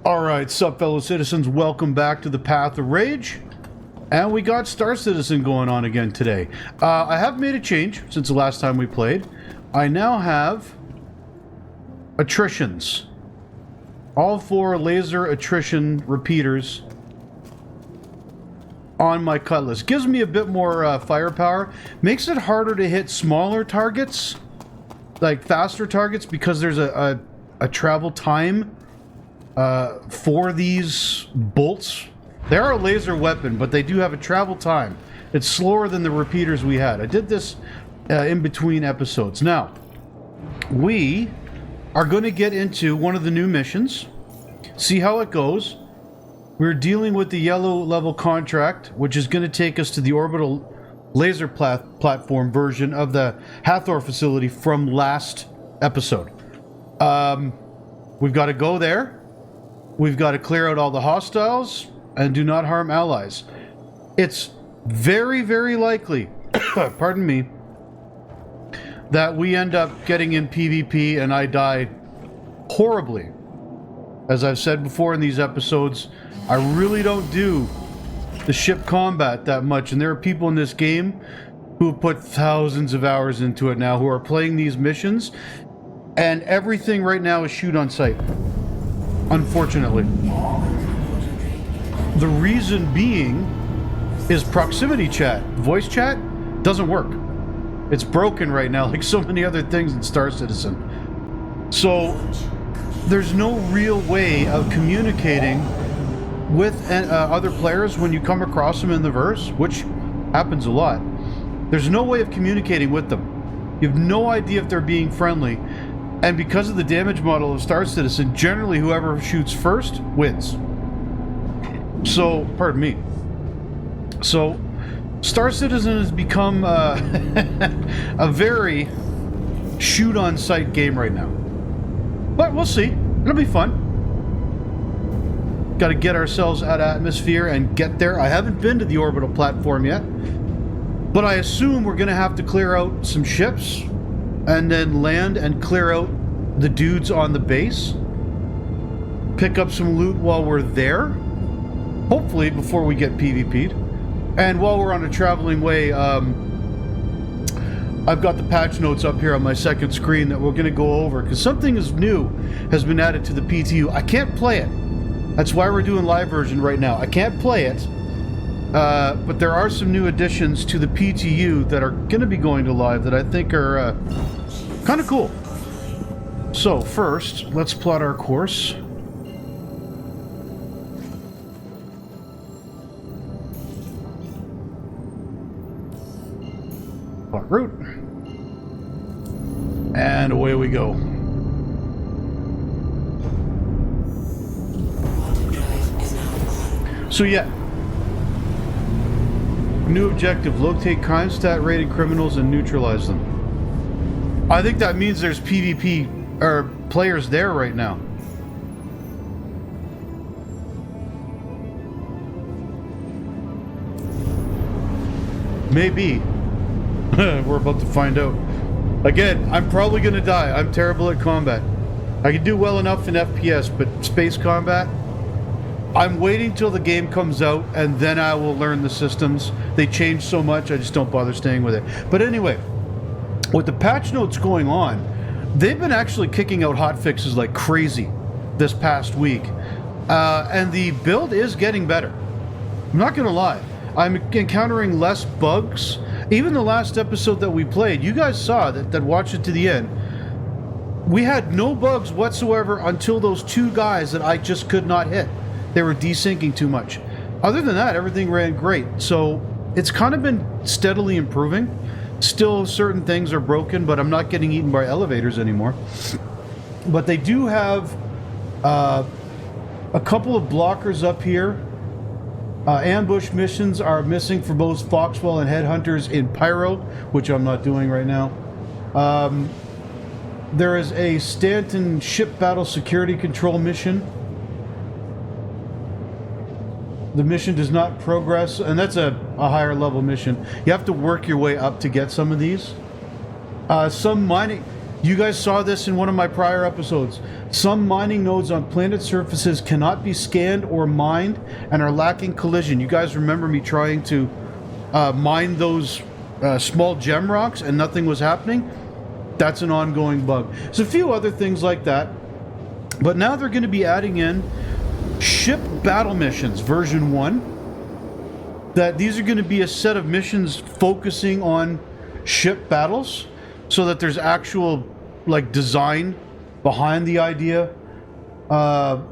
Alright, sup fellow citizens, welcome back to the Path of Rage. And we got Star Citizen going on again today. I have made a change since the last time we played. I now have attritions. All 4 laser attrition repeaters on my cutlass. Gives me a bit more firepower. Makes it harder to hit smaller targets, like faster targets, because there's a travel time for these bolts. They are a laser weapon, but they do have a travel time. It's slower than the repeaters we had. I did this in between episodes. Now, we are going to get into one of the new missions, see how it goes. We're dealing with the yellow level contract, which is going to take us to the orbital laser platform version of the Hathor facility from last episode. We've got to go there. We've got to clear out all the hostiles and do not harm allies. It's very, very likely, pardon me, that we end up getting in PvP and I die horribly. As I've said before in these episodes, I really don't do the ship combat that much, and there are people in this game who have put thousands of hours into it now, who are playing these missions, and everything right now is shoot on sight. Unfortunately. The reason being is proximity chat. Voice chat doesn't work. It's broken right now, like so many other things in Star Citizen. So there's no real way of communicating with other players when you come across them in the verse, which happens a lot. There's no way of communicating with them. You have no idea if they're being friendly. And because of the damage model of Star Citizen, generally whoever shoots first wins. So, pardon me. So, Star Citizen has become a very shoot-on-sight game right now. But we'll see. It'll be fun. Got to get ourselves out of atmosphere and get there. I haven't been to the orbital platform yet. But I assume we're going to have to clear out some ships and then land and clear out the dudes on the base. Pick up some loot while we're there. Hopefully before we get PvP'd. And while we're on a traveling way, I've got the patch notes up here on my second screen that we're going to go over, because something is new has been added to the PTU. I can't play it. That's why we're doing live version right now. I can't play it. But there are some new additions to the PTU that are going to be going to live that I think are kind of cool. So first, let's plot our course. Plot route. And away we go. So yeah. New objective, locate crime stat rated criminals and neutralize them. I think that means there's PvP or players there right now. Maybe. We're about to find out. Again, I'm probably gonna die. I'm terrible at combat. I can do well enough in FPS, but space combat, I'm waiting till the game comes out and then I will learn the systems. They change so much, I just don't bother staying with it. But anyway, with the patch notes going on, they've been actually kicking out hotfixes like crazy this past week. And the build is getting better. I'm not gonna lie. I'm encountering less bugs. Even the last episode that we played, you guys saw that watched it to the end. We had no bugs whatsoever until those 2 guys that I just could not hit. They were desyncing too much. Other than that, everything ran great. So it's kind of been steadily improving. Still, certain things are broken, but I'm not getting eaten by elevators anymore. But they do have a couple of blockers up here. Ambush missions are missing for both Foxwell and Headhunters in Pyro, which I'm not doing right now. There is a Stanton ship battle security control mission. The mission does not progress, and that's a higher level mission. You have to work your way up to get some of these. Some mining... You guys saw this in one of my prior episodes. Some mining nodes on planet surfaces cannot be scanned or mined and are lacking collision. You guys remember me trying to mine those small gem rocks and nothing was happening? That's an ongoing bug. There's a few other things like that. But now they're going to be adding in ship battle missions, version 1. That these are going to be a set of missions focusing on ship battles, so that there's actual like design behind the idea,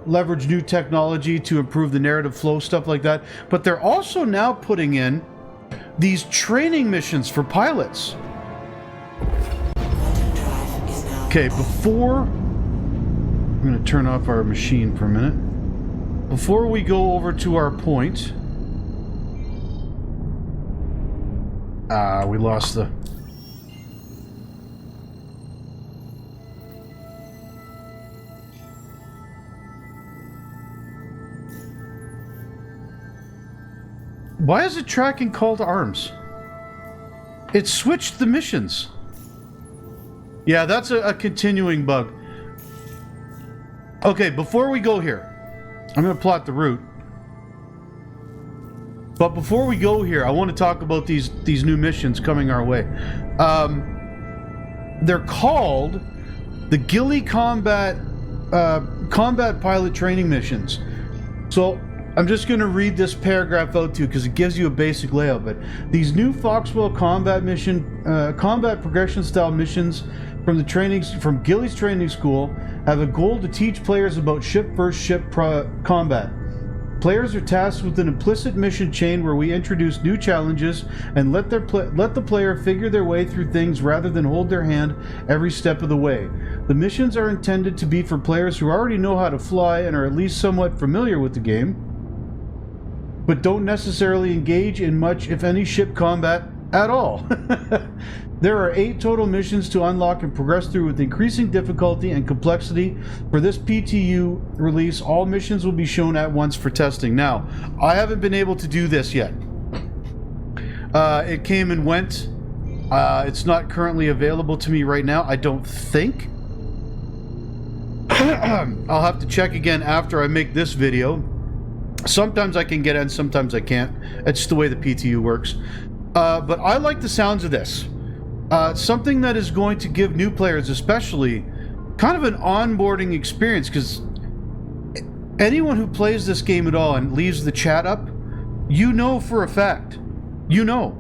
leverage new technology to improve the narrative flow, stuff like that. But they're also now putting in these training missions for pilots. Okay, before I'm going to turn off our machine for a minute. Before we go over to our point, we lost the... Why is it tracking call to arms? It switched the missions. Yeah, that's a continuing bug. Okay, before we go here, I'm going to plot the route. But before we go here, I want to talk about these new missions coming our way. They're called the Ghillie Combat Pilot Training Missions. So I'm just going to read this paragraph out to you because it gives you a basic layout. But these new Foxwell combat progression style missions from Ghillie's training school have a goal to teach players about ship versus ship combat. Players are tasked with an implicit mission chain where we introduce new challenges and let the player figure their way through things rather than hold their hand every step of the way. The missions are intended to be for players who already know how to fly and are at least somewhat familiar with the game, but don't necessarily engage in much, if any, ship combat at all. There are 8 total missions to unlock and progress through with increasing difficulty and complexity. For this PTU release, all missions will be shown at once for testing. Now, I haven't been able to do this yet. It came and went. It's not currently available to me right now, I don't think. I'll have to check again after I make this video. Sometimes I can get in, sometimes I can't. It's just the way the PTU works. But I like the sounds of this. Something that is going to give new players especially kind of an onboarding experience, because anyone who plays this game at all and leaves the chat up, you know for a fact, you know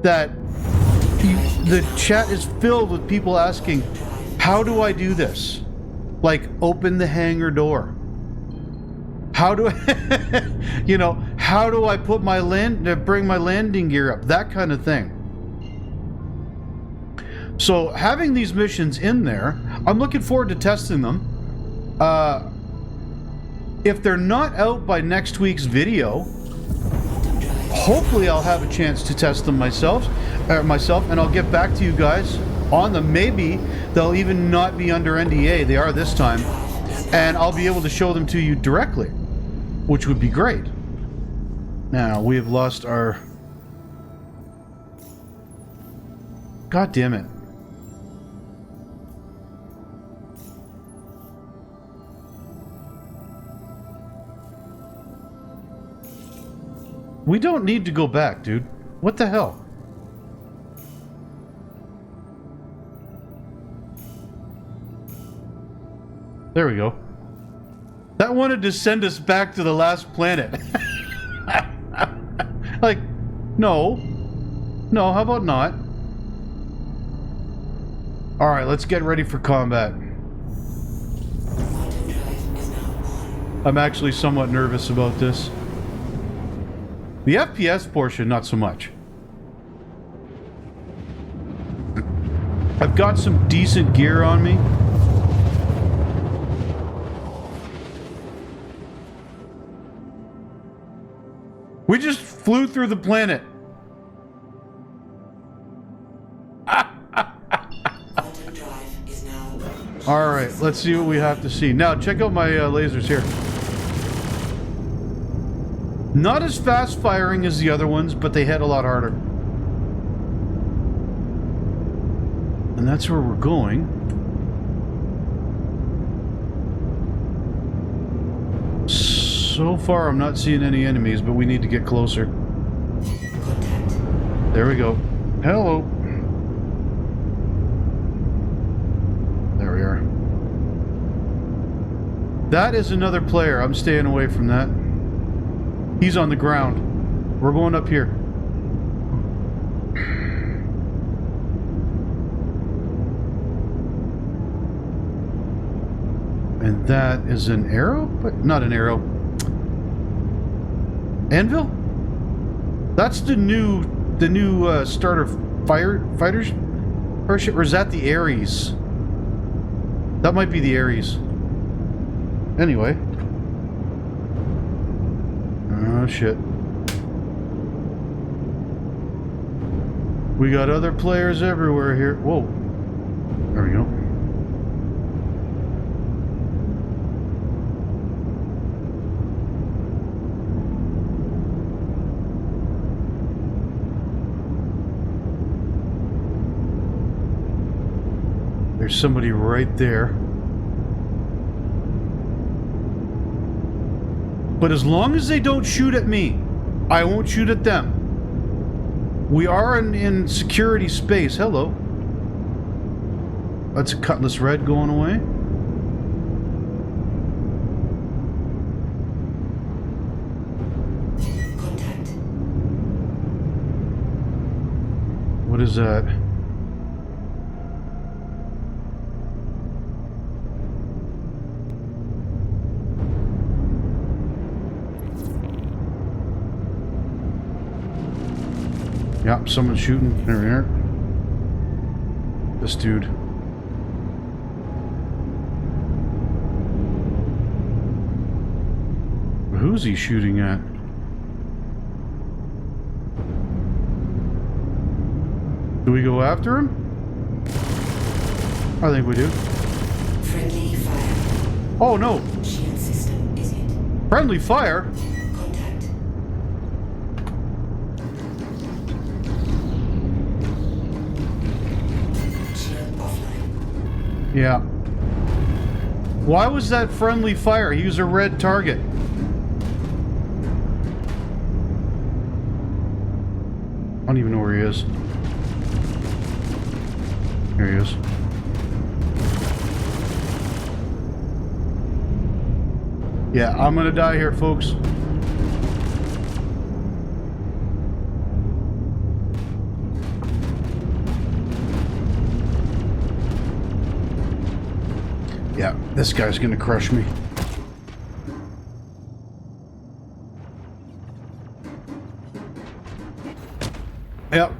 that the chat is filled with people asking, how do I do this? Like, open the hangar door. How do I, you know, how do I put my bring my landing gear up? That kind of thing. So having these missions in there, I'm looking forward to testing them. If they're not out by next week's video, hopefully I'll have a chance to test them myself, and I'll get back to you guys on them. Maybe they'll even not be under NDA. They are this time, and I'll be able to show them to you directly, which would be great. Now, we have lost our... God damn it. We don't need to go back, dude. What the hell? There we go. That wanted to send us back to the last planet. Like, no. No, how about not? Alright, let's get ready for combat. I'm actually somewhat nervous about this. The FPS portion, not so much. I've got some decent gear on me. We just flew through the planet. Alright, let's see what we have to see. Now, check out my lasers here. Not as fast firing as the other ones, but they hit a lot harder. And that's where we're going. So far, I'm not seeing any enemies, but we need to get closer. There we go. Hello. There we are. That is another player. I'm staying away from that. He's on the ground. We're going up here. And that is an arrow? But not an arrow. Anvil? That's the new starter fighters? Or is that the Ares? That might be the Ares. Anyway. Oh shit. We got other players everywhere here. Whoa. There we go. There's somebody right there. But as long as they don't shoot at me, I won't shoot at them. We are in security space. Hello. That's a Cutlass Red going away. Contact. What is that? Yep, someone's shooting. There we are. This dude. Who's he shooting at? Do we go after him? I think we do. Friendly fire. Oh no! Shield system, is it? Friendly fire? Contact. Shield offline. Yeah. Why was that friendly fire? He was a red target. I don't even know where he is. Here he is. Yeah, I'm gonna die here, folks. Yeah, this guy's gonna crush me. Yep.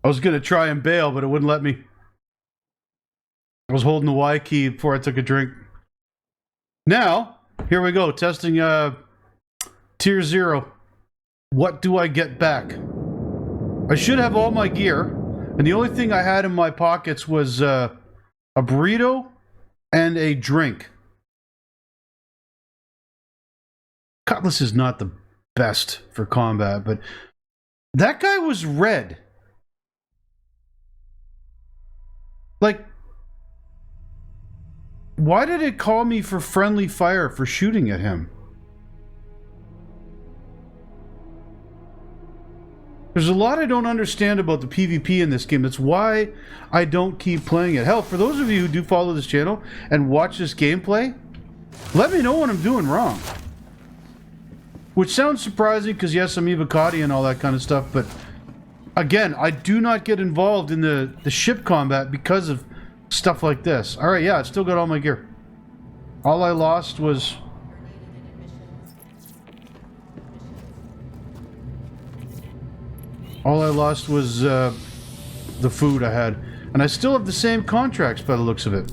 I was gonna try and bail, but it wouldn't let me. I was holding the Y key before I took a drink. Now, here we go, testing tier 0. What do I get back? I should have all my gear, and the only thing I had in my pockets was a burrito and a drink. Cutlass is not the best for combat, but that guy was red. Like, why did it call me for friendly fire for shooting at him? There's a lot I don't understand about the PvP in this game. That's why I don't keep playing it. Hell, for those of you who do follow this channel and watch this gameplay, let me know what I'm doing wrong. Which sounds surprising because, yes, I'm Evocati and all that kind of stuff, but again, I do not get involved in the ship combat because of stuff like this. Alright, yeah, I still got all my gear. All I lost was... all I lost was the food I had. And I still have the same contracts by the looks of it.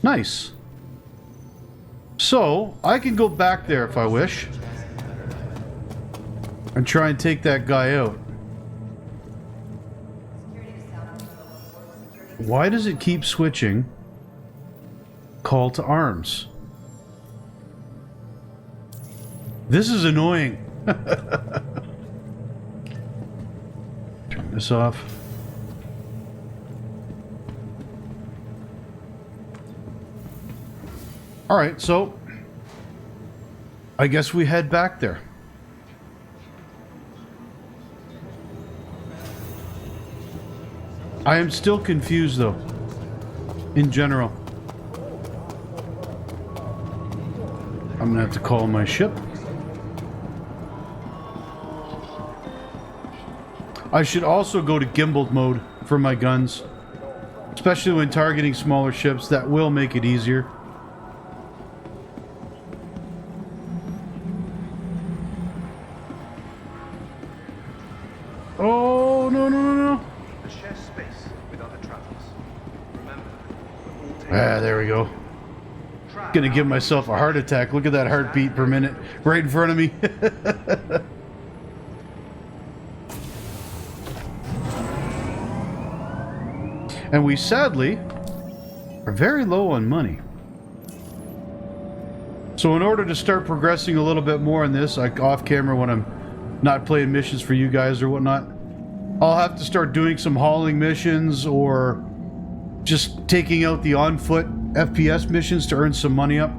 Nice. So, I can go back there if I wish. And try and take that guy out. Why does it keep switching? Call to arms. This is annoying. Turn this off. Alright, so I guess we head back there. I am still confused though, in general. I'm gonna have to call my ship. I should also go to gimbaled mode for my guns, especially when targeting smaller ships. That will make it easier. Oh, no, no, no, no. The share space with other travelers. Remember, we're all taking There we go. Gonna give myself a heart attack. Look at that heartbeat per minute right in front of me. And we sadly are very low on money. So in order to start progressing a little bit more in this, like off camera when I'm not playing missions for you guys or whatnot, I'll have to start doing some hauling missions or just taking out the on-foot FPS missions to earn some money up.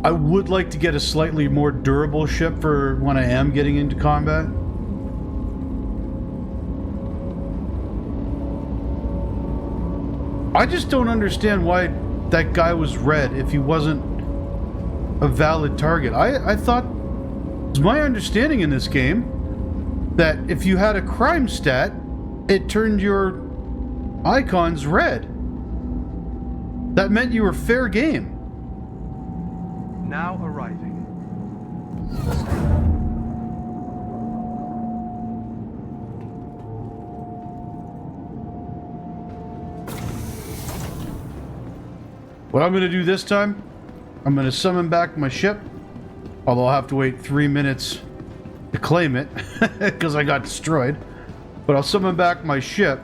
I would like to get a slightly more durable ship for when I am getting into combat. I just don't understand why that guy was red if he wasn't a valid target. I thought, it's my understanding in this game, that if you had a crime stat, it turned your icons red. That meant you were fair game. now arriving. What I'm going to do this time, I'm going to summon back my ship, although I'll have to wait 3 minutes to claim it because I got destroyed. But I'll summon back my ship,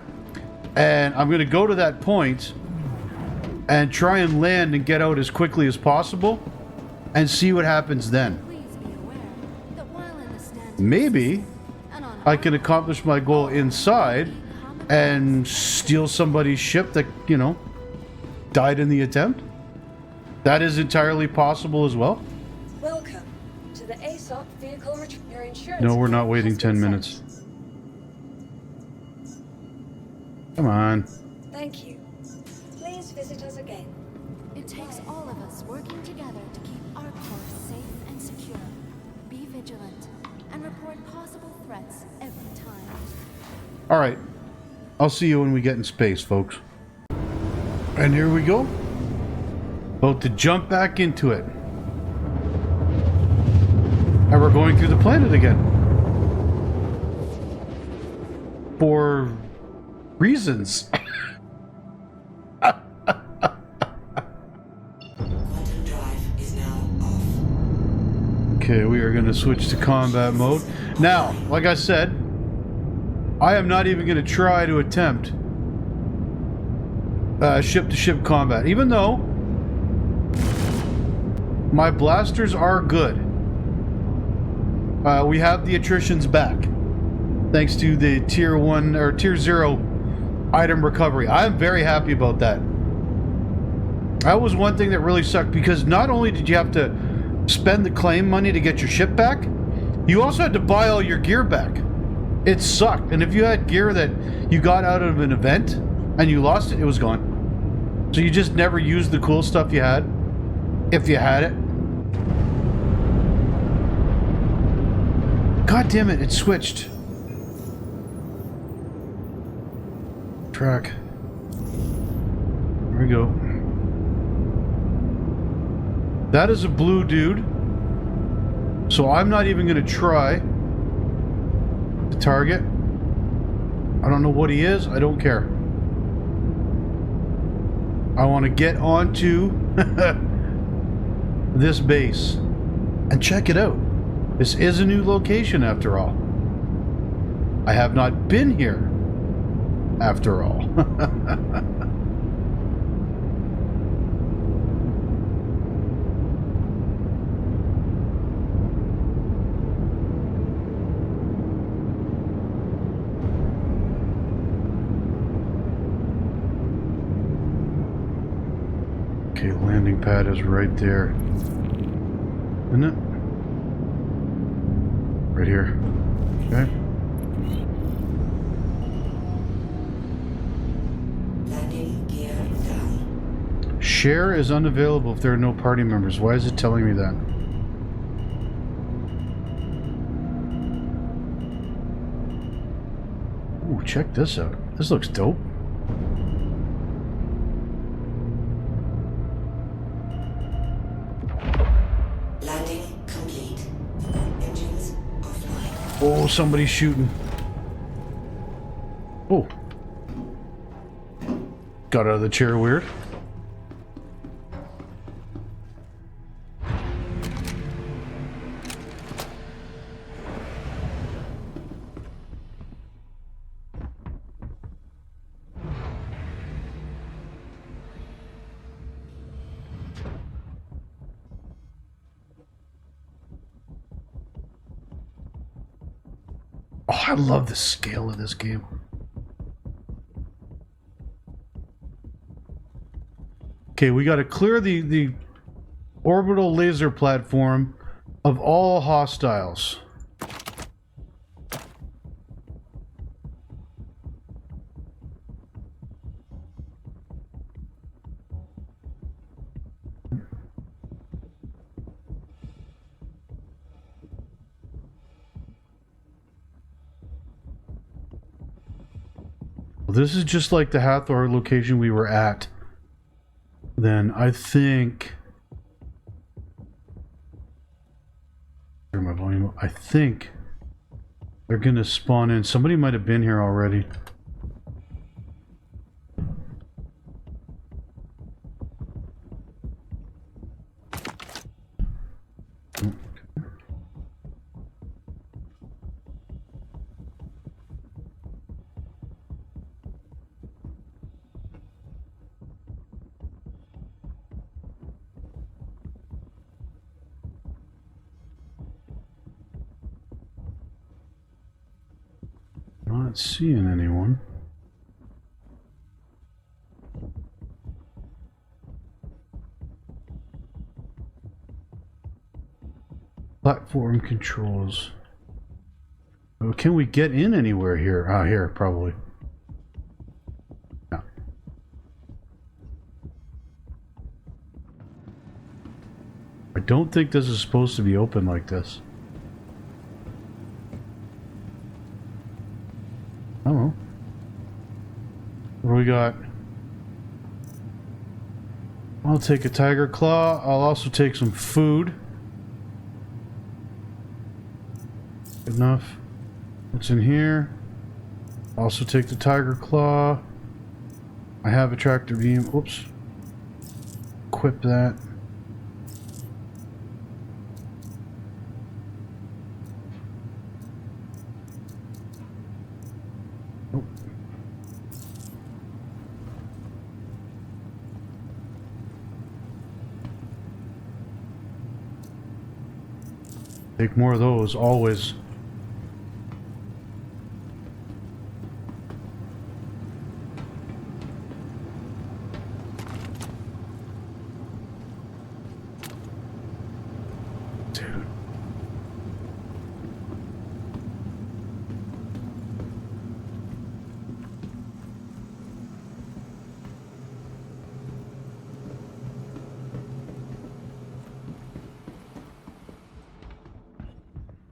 and I'm going to go to that point and try and land and get out as quickly as possible and see what happens then. Maybe I can accomplish my goal inside and steal somebody's ship that, you know, died in the attempt. That is entirely possible as well. Welcome to the ASOP vehicle repair insurance. No, we're not waiting 10 minutes. Come on. Thank you. Please visit us again. It takes all of us working together to keep our course safe and secure. Be vigilant and report possible threats every time. All right. I'll see you when we get in space, folks. And here we go. About to jump back into it. And we're going through the planet again. For reasons. Quantum drive is now off. Okay, we are going to switch to combat mode. Now, like I said, I am not even going to try to attempt ship-to-ship combat, even though my blasters are good. We have the attritions back, thanks to the tier 1 or tier 0 item recovery. I'm very happy about that. That was one thing that really sucked, because not only did you have to spend the claim money to get your ship back, you also had to buy all your gear back. It sucked. And if you had gear that you got out of an event and you lost it, it was gone. So you just never used the cool stuff you had, if you had it. God damn it, it switched. Track. There we go. That is a blue dude. So I'm not even going to try to target. I don't know what he is. I don't care. I want to get onto this base and check it out. This is a new location after all. I have not been here after all. Okay, landing pad is right there. Isn't it? Right here. Okay. Landing gear down. Share is unavailable if there are no party members. Why is it telling me that? Ooh, check this out. This looks dope. Landing complete. Engines offline. Oh, somebody's shooting. Oh. Got out of the chair weird. Oh, I love the scale of this game. Okay, we got to clear the orbital laser platform of all hostiles. This is just like the Hathor location we were at. Then I think... Turn my volume up. I think they're gonna spawn in. Somebody might have been here already. Not seeing anyone. Platform controls. Oh, can we get in anywhere here? Ah, here, probably. Yeah. I don't think this is supposed to be open like this. Oh. What do we got? I'll take a tiger claw. I'll also take some food. Good enough. What's in here? Also take the tiger claw. I have a tractor beam. Oops. Equip that. Nope. Take more of those, always.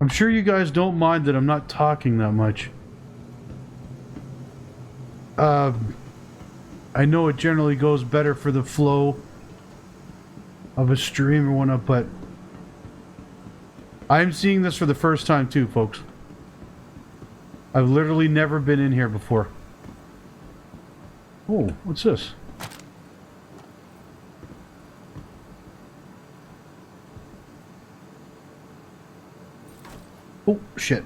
I'm sure you guys don't mind that I'm not talking that much. I know it generally goes better for the flow of a stream or whatnot, but I'm seeing this for the first time too, folks. I've literally never been in here before. Oh, what's this? Oh, shit.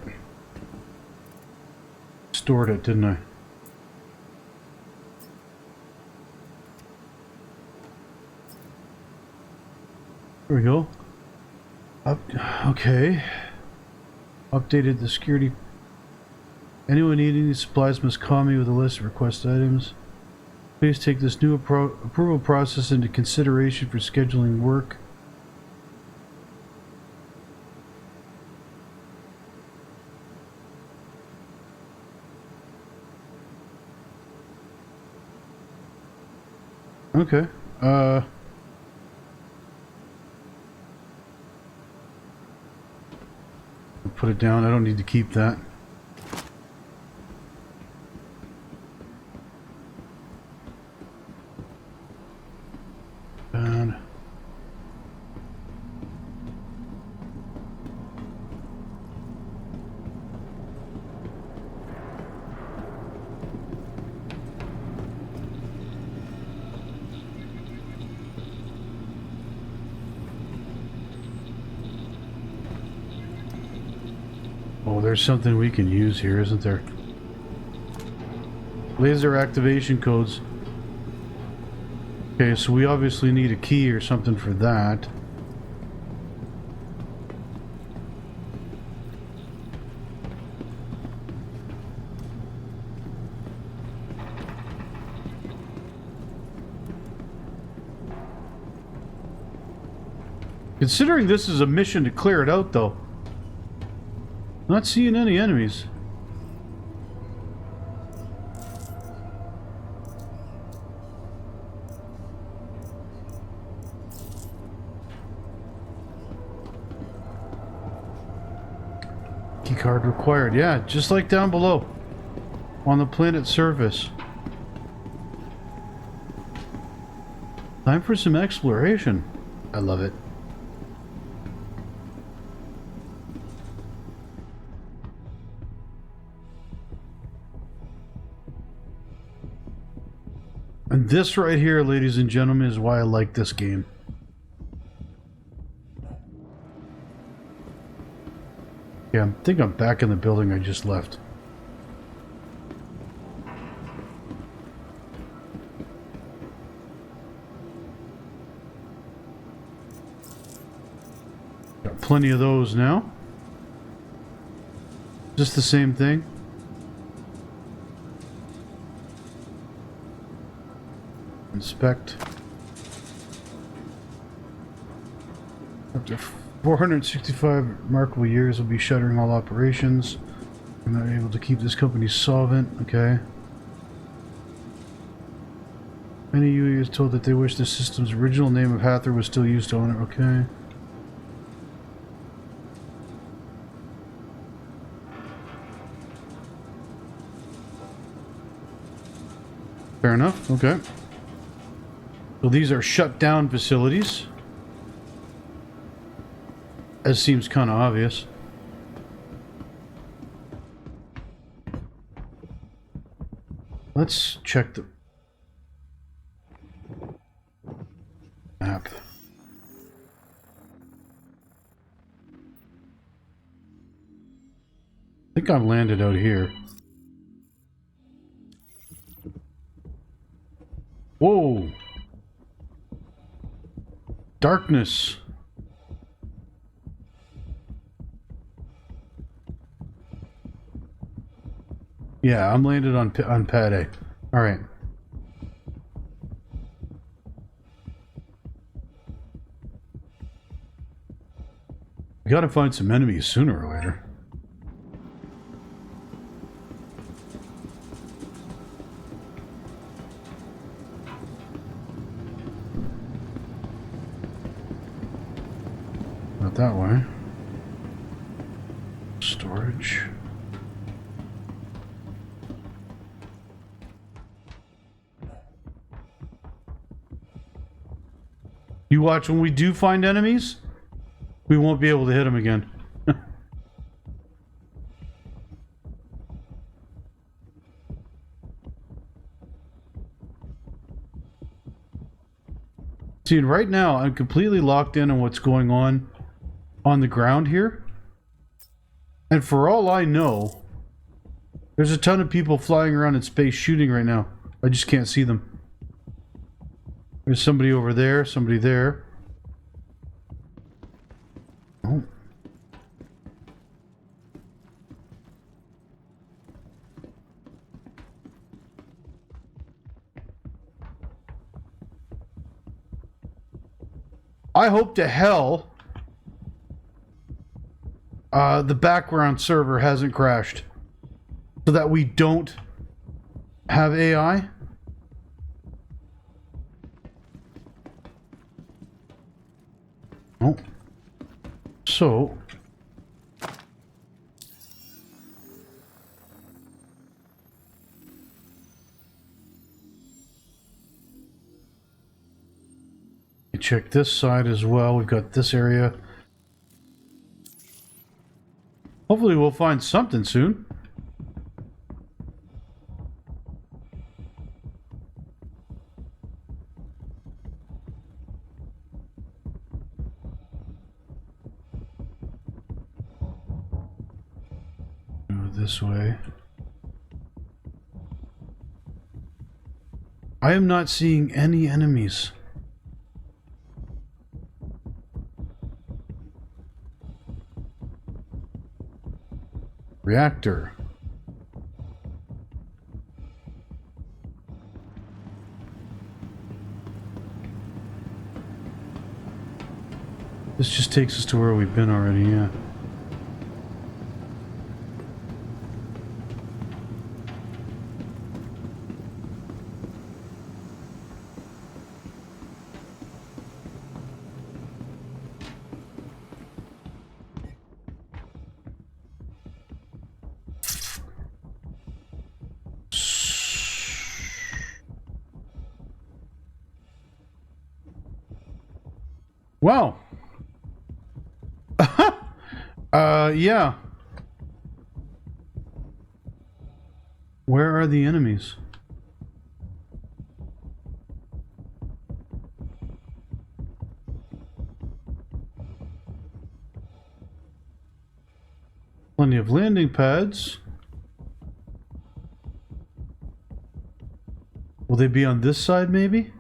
Stored it, didn't I? There we go. Okay. Updated the security. Anyone needing these supplies must call me with a list of request items. Please take this new approval process into consideration for scheduling work. Okay. Put it down. I don't need to keep that. And oh, there's something we can use here, isn't there? Laser activation codes. Okay, so we obviously need a key or something for that. Considering this is a mission to clear it out, though. Not seeing any enemies. Keycard required. Yeah, just like down below. On the planet's surface. Time for some exploration. I love it. And this right here, ladies and gentlemen, is why I like this game. Yeah, I think I'm back in the building I just left. Got plenty of those now. Just the same thing. Inspect. After 465 remarkable years, will be shuttering all operations. I'm not able to keep this company solvent. Okay. Many users told that they wish the system's original name of Hathor was still used on it. Okay. Fair enough. Okay. So these are shut down facilities. As seems kind of obvious. Let's check the map. I think I've landed out here. Whoa! Darkness. Yeah, I'm landed on pad A. All right. We gotta find some enemies sooner or later. Not that way. Storage. You watch, when we do find enemies, we won't be able to hit them again. See, right now I'm completely locked in on what's going on the ground here. And for all I know, there's a ton of people flying around in space shooting right now. I just can't see them. There's somebody over there, somebody there. Oh. I hope to hell the background server hasn't crashed so that we don't have AI. Oh. So check this side as well. We've got this area. Hopefully we'll find something soon. Go this way. I am not seeing any enemies. Reactor. This just takes us to where we've been already, yeah. Wow. Yeah. Where are the enemies? Plenty of landing pads. Will they be on this side, maybe?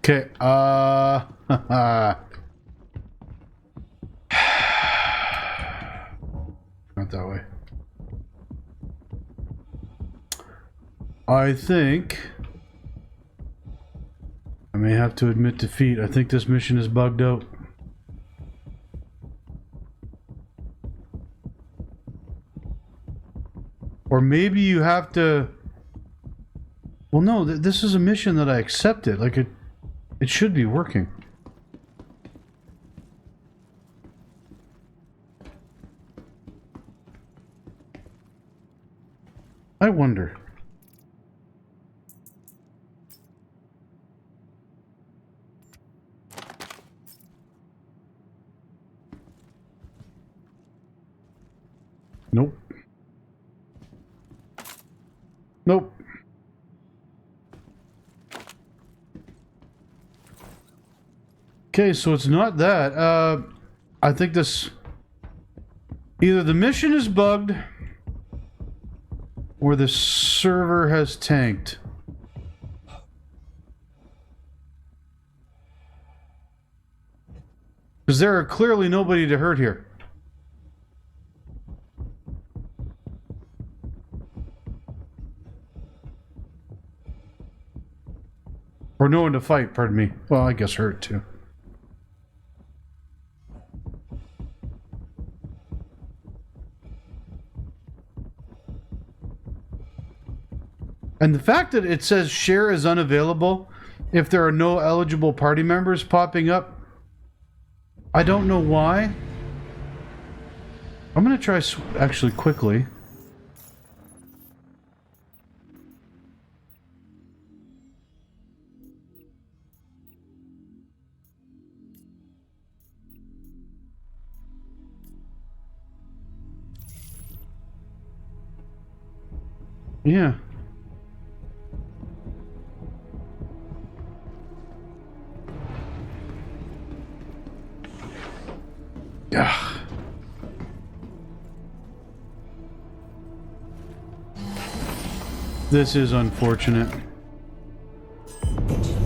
Okay, not that way. I think I may have to admit defeat. I think this mission is bugged out. Or maybe you have to... Well, no, this is a mission that I accepted. Like, it should be working. I wonder. Nope. Nope. Okay, so it's not that. I think this... Either the mission is bugged, or the server has tanked. Because there are clearly nobody to hurt here. Or no one to fight, pardon me. Well, I guess hurt too. And the fact that it says share is unavailable if there are no eligible party members popping up, I don't know why. I'm going to try actually quickly. Yeah. Yeah. This is unfortunate. Engine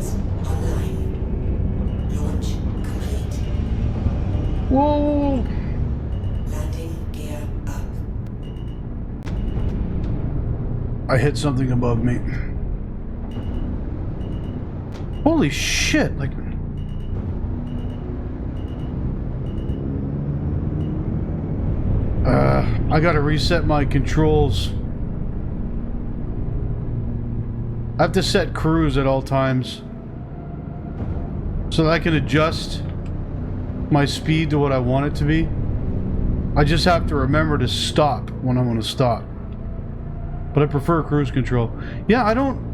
I hit something above me. Holy shit, like... I gotta reset my controls. I have to set cruise at all times so that I can adjust my speed to what I want it to be. I just have to remember to stop when I want to stop. But I prefer cruise control. Yeah, I don't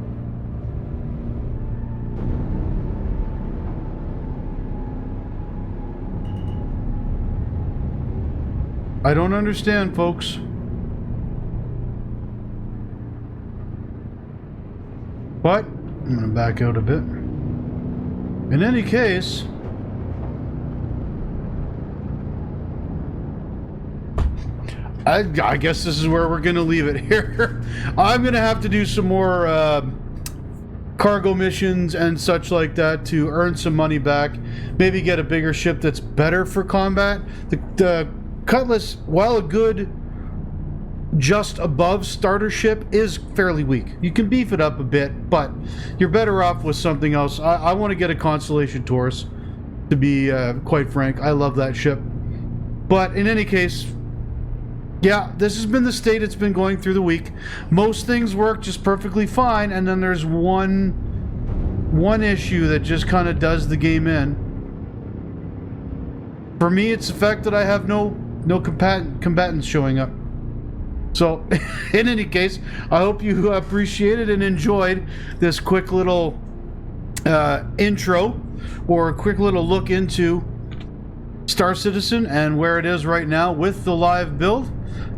understand, folks. But I'm gonna back out a bit. In any case, I guess this is where we're gonna leave it here. I'm gonna have to do some more cargo missions and such like that to earn some money back. Maybe get a bigger ship that's better for combat. The Cutlass, while a good just above starter ship, is fairly weak. You can beef it up a bit, but you're better off with something else. I want to get a Constellation Taurus, to be quite frank. I love that ship. But in any case, yeah, this has been the state it's been going through the week. Most things work just perfectly fine, and then there's one issue that just kind of does the game in. For me, it's the fact that I have no combatants showing up. So, in any case, I hope you appreciated and enjoyed this quick little intro, or a quick little look into Star Citizen and where it is right now with the live build.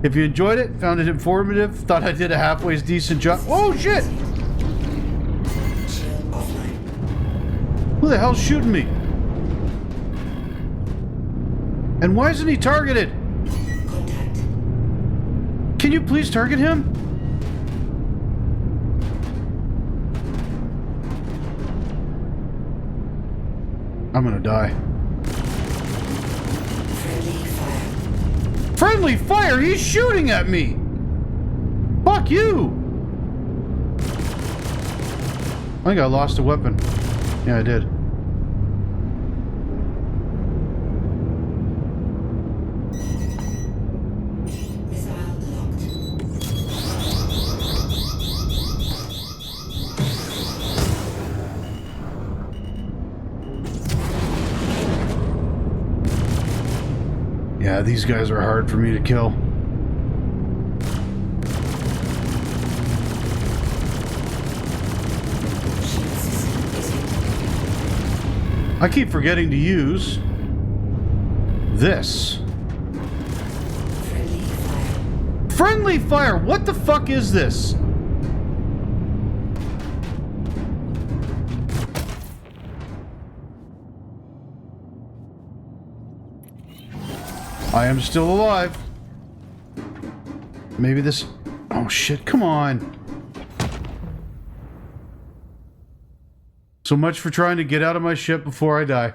If you enjoyed it, found it informative, thought I did a halfway decent job. Oh shit! Who the hell's shooting me? And why isn't he targeted? Contact. Can you please target him? I'm gonna die. Friendly fire. Friendly fire! He's shooting at me! Fuck you! I think I lost a weapon. Yeah, I did. Missile locked. Yeah, these guys are hard for me to kill. I keep forgetting to use this. Friendly fire. Friendly fire! What the fuck is this? I am still alive. Maybe this... Oh shit, come on. So much for trying to get out of my ship before I die.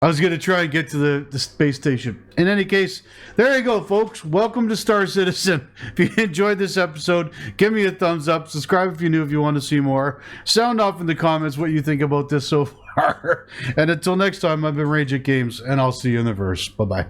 I was going to try and get to the space station. In any case, there you go, folks. Welcome to Star Citizen. If you enjoyed this episode, give me a thumbs up. Subscribe if you're new if you want to see more. Sound off in the comments what you think about this so far. And until next time, I've been Rage at Games, and I'll see you in the verse. Bye-bye.